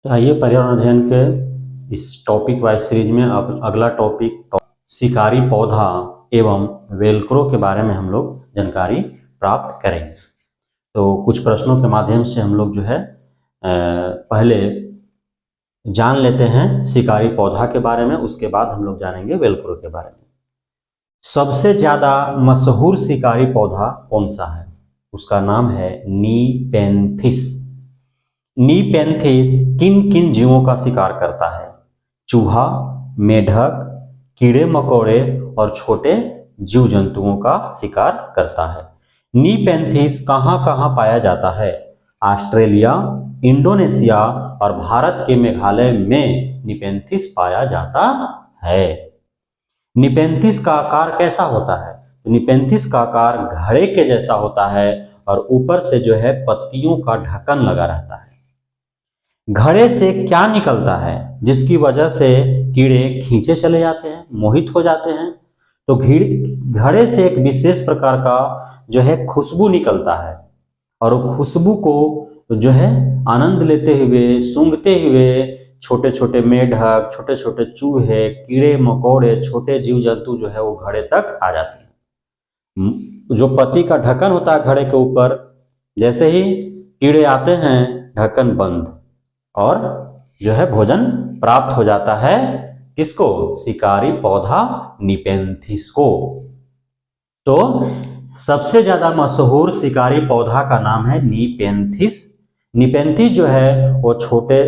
तो आइए पर्यावरण अध्ययन के इस टॉपिक वाइज सीरीज में अब अगला टॉपिक शिकारी पौधा एवं वेलक्रो के बारे में हम लोग जानकारी प्राप्त करेंगे। तो कुछ प्रश्नों के माध्यम से हम लोग जो है पहले जान लेते हैं शिकारी पौधा के बारे में, उसके बाद हम लोग जानेंगे वेलक्रो के बारे में। सबसे ज़्यादा मशहूर शिकारी पौधा कौन सा है? उसका नाम है नीपेंथिस। नीपेंथिस किन किन जीवों का शिकार करता है? चूहा, मेढक, कीड़े मकोड़े और छोटे जीव जंतुओं का शिकार करता है। नीपेंथिस कहाँ कहाँ पाया जाता है? ऑस्ट्रेलिया, इंडोनेशिया और भारत के मेघालय में नीपेंथिस पाया जाता है। नीपेंथिस का आकार कैसा होता है? नीपेंथिस का आकार घड़े के जैसा होता है और ऊपर से जो है पत्तियों का ढक्कन लगा रहता है। घड़े से क्या निकलता है जिसकी वजह से कीड़े खींचे चले जाते हैं, मोहित हो जाते हैं? तो घड़े से एक विशेष प्रकार का जो है खुशबू निकलता है और वो खुशबू को जो है आनंद लेते हुए, सूंघते हुए छोटे छोटे मेढक, छोटे छोटे चूहे, कीड़े मकोड़े, छोटे जीव जंतु जो है वो घड़े तक आ जाते हैं। जो पत्ती का ढक्कन होता है घड़े के ऊपर, जैसे ही कीड़े आते हैं ढक्कन बंद और जो है भोजन प्राप्त हो जाता है। किसको? शिकारी पौधा नीपेंथिस को। तो सबसे ज्यादा मशहूर शिकारी पौधा का नाम है नीपेंथिस। नीपेंथिस जो है वो छोटे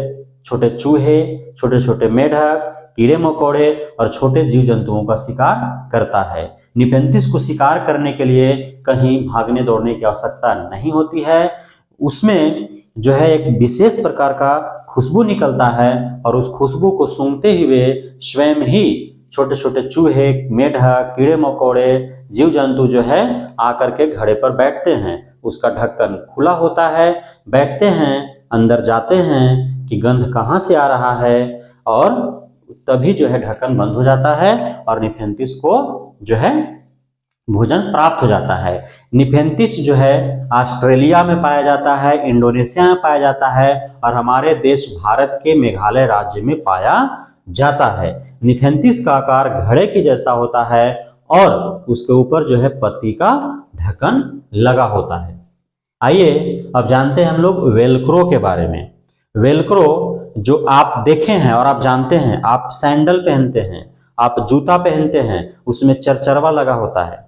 छोटे चूहे, छोटे छोटे मेढक, कीड़े मकोड़े और छोटे जीव जंतुओं का शिकार करता है। नीपेंथिस को शिकार करने के लिए कहीं भागने दौड़ने की आवश्यकता नहीं होती है। उसमें जो है एक विशेष प्रकार का खुशबू निकलता है और उस खुशबू को सूंघते हुए स्वयं ही छोटे छोटे चूहे, मेढक, कीड़े मकोड़े, जीव जंतु जो है आकर के घड़े पर बैठते हैं। उसका ढक्कन खुला होता है, बैठते हैं, अंदर जाते हैं कि गंध कहाँ से आ रहा है और तभी जो है ढक्कन बंद हो जाता है और नीपेंथिस को जो है भोजन प्राप्त हो जाता है। नीपेंथिस जो है ऑस्ट्रेलिया में पाया जाता है, इंडोनेशिया में पाया जाता है और हमारे देश भारत के मेघालय राज्य में पाया जाता है। नीपेंथिस का आकार घड़े के जैसा होता है और उसके ऊपर जो है पत्ती का ढक्कन लगा होता है। आइए अब जानते हैं हम लोग वेलक्रो के बारे में। वेलक्रो जो आप देखे हैं और आप जानते हैं, आप सैंडल पहनते हैं, आप जूता पहनते हैं, उसमें चरचरवा लगा होता है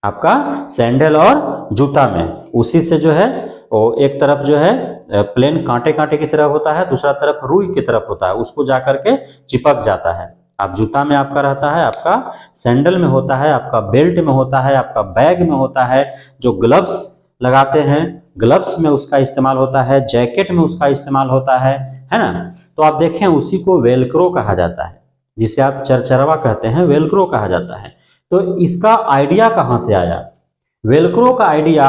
आपका सैंडल और जूता में। उसी से जो है वो एक तरफ जो है प्लेन कांटे कांटे की तरफ होता है, दूसरा तरफ रुई की तरफ होता है, उसको जाकर के चिपक जाता है। आप जूता में आपका रहता है, आपका सैंडल में होता है, आपका बेल्ट में होता है, आपका बैग में होता है, जो ग्लव्स लगाते हैं ग्लव्स में उसका इस्तेमाल होता है, जैकेट में उसका इस्तेमाल होता है ना। तो आप देखें उसी को वेलक्रो कहा जाता है, जिसे आप चरचरवा कहते हैं, वेलक्रो कहा जाता है। तो इसका आइडिया कहाँ से आया? वेलक्रो का आइडिया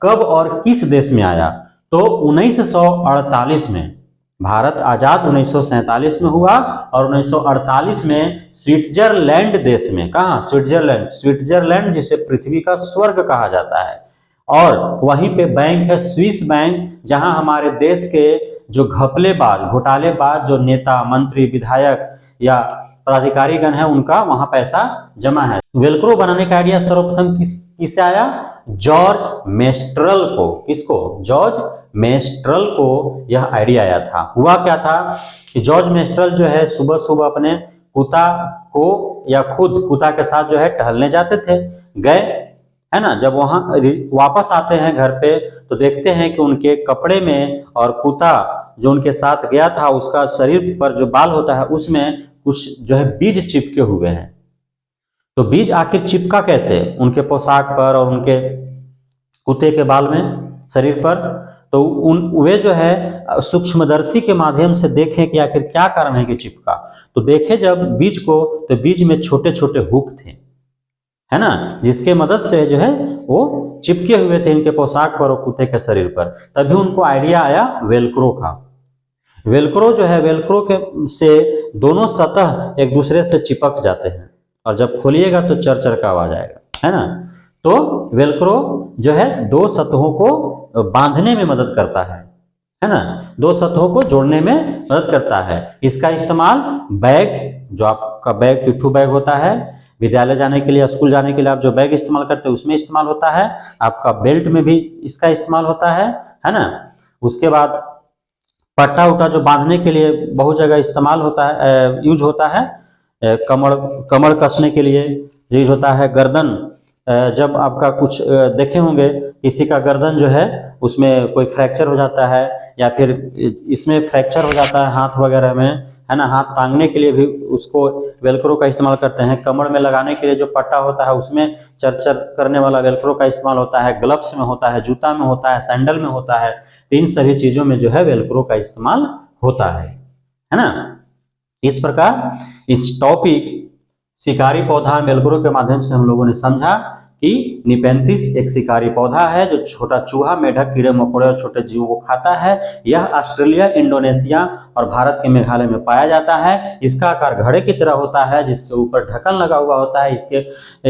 कब और किस देश में आया? तो 1948 में। भारत आजाद 1947 में हुआ और 1948 में स्विट्जरलैंड देश में। कहाँ? स्विट्जरलैंड। स्विट्जरलैंड जिसे पृथ्वी का स्वर्ग कहा जाता है। और वहीं पे बैंक है स्विस बैंक, जहां हमारे देश के जो घपलेबाज, घोटालेबाज जो नेता, मंत्री, विधायक या पदाधिकारीगण है उनका वहां पैसा जमा है। वेलक्रो बनाने का आइडिया सर्वप्रथम किससे आया? जॉर्ज मेस्ट्रल को। किसको? जॉर्ज मेस्ट्रल को यह आइडिया आया था। हुआ क्या था कि जॉर्ज मेस्ट्रल जो है सुबह सुबह अपने कुत्ता को या खुद कुत्ता के साथ जो है टहलने जाते थे, गए है ना। जब वहां वापस आते हैं घर पे तो देखते हैं कि उनके कपड़े में और कुत्ता जो उनके साथ गया था उसका शरीर पर जो बाल होता है उसमें कुछ जो है बीज चिपके हुए हैं। तो बीज आखिर चिपका कैसे उनके पोशाक पर और उनके कुत्ते के बाल में, शरीर पर? तो वे जो है सूक्ष्मदर्शी के माध्यम से देखें कि आखिर क्या कारण है कि चिपका। तो देखे जब बीज को, तो बीज में छोटे छोटे हुक थे, है ना, जिसके मदद से जो है वो चिपके हुए थे इनके पोशाक पर और कुत्ते के शरीर पर। तभी उनको आइडिया आया वेलक्रो का। वेलक्रो जो है, वेलक्रो के से दोनों सतह एक दूसरे से चिपक जाते हैं और जब खोलिएगा तो चरचर का आवाज आएगा, है ना। तो वेलक्रो जो है दो सतहों को बांधने में मदद करता है है ना, दो सतहों को जोड़ने में मदद करता है। इसका इस्तेमाल बैग, जो आपका बैग पिट्ठू बैग होता है, विद्यालय जाने के लिए, स्कूल जाने के लिए आप जो बैग इस्तेमाल करते हैं उसमें इस्तेमाल होता है। आपका बेल्ट में भी इसका इस्तेमाल होता है ना। उसके बाद पट्टा उट्टा जो बांधने के लिए बहुत जगह इस्तेमाल होता है, यूज होता है। कमर कमर कसने के लिए यूज होता है। गर्दन, जब आपका कुछ देखे होंगे किसी का गर्दन जो है उसमें कोई फ्रैक्चर हो जाता है या फिर इसमें फ्रैक्चर हो जाता है हाथ वगैरह में, है ना, हाथ टांगने के लिए भी उसको वेलक्रो का इस्तेमाल करते हैं। कमर में लगाने के लिए जो पट्टा होता है उसमें चरचर करने वाला वेलक्रो का इस्तेमाल होता है। ग्लव्स में होता है, जूता में होता है, सैंडल में होता है। इन सभी चीजों में जो है वेलक्रो का इस्तेमाल होता है ना। इस प्रकार इस टॉपिक शिकारी पौधा वेलक्रो के माध्यम से हम लोगों ने समझा कि निपेंथिस एक शिकारी पौधा है जो छोटा चूहा, मेढक, कीड़े मकोड़े और छोटे जीवों को खाता है। यह ऑस्ट्रेलिया, इंडोनेशिया और भारत के मेघालय में पाया जाता है। इसका आकार घड़े की तरह होता है जिसके ऊपर ढक्कन लगा हुआ होता है।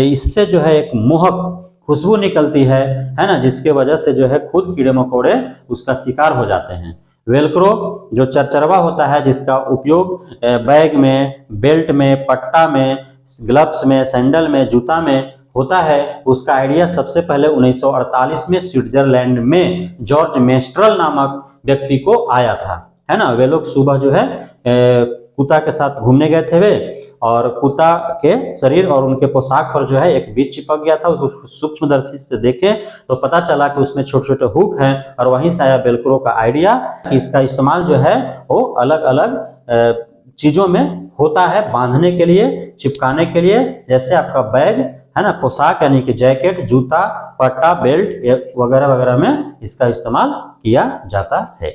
इससे जो है एक मोहक खुशबू निकलती है ना, जिसके वजह से जो है खुद कीड़े मकोड़े उसका शिकार हो जाते हैं। वेलक्रो जो चरचरवा होता है जिसका उपयोग बैग में, बेल्ट में, पट्टा में, ग्लव्स में, सैंडल में, जूता में होता है, उसका आइडिया सबसे पहले 1948 में स्विट्जरलैंड में जॉर्ज मेस्ट्रल नामक व्यक्ति को आया था, है ना। वे लोग सुबह जो है कुत्ता के साथ घूमने गए थे वे, और कुत्ता के शरीर और उनके पोशाक पर जो है एक बीज चिपक गया था। उसको सूक्ष्मदर्शी से देखे तो पता चला कि उसमें छोटे छोटे हुक हैं, और वहीं से आया वेलक्रो का आइडिया। इसका इस्तेमाल जो है वो अलग अलग चीजों में होता है, बांधने के लिए, चिपकाने के लिए, जैसे आपका बैग, है ना, पोशाक यानी कि जैकेट, जूता, पट्टा, बेल्ट वगैरह वगैरह में इसका इस्तेमाल किया जाता है।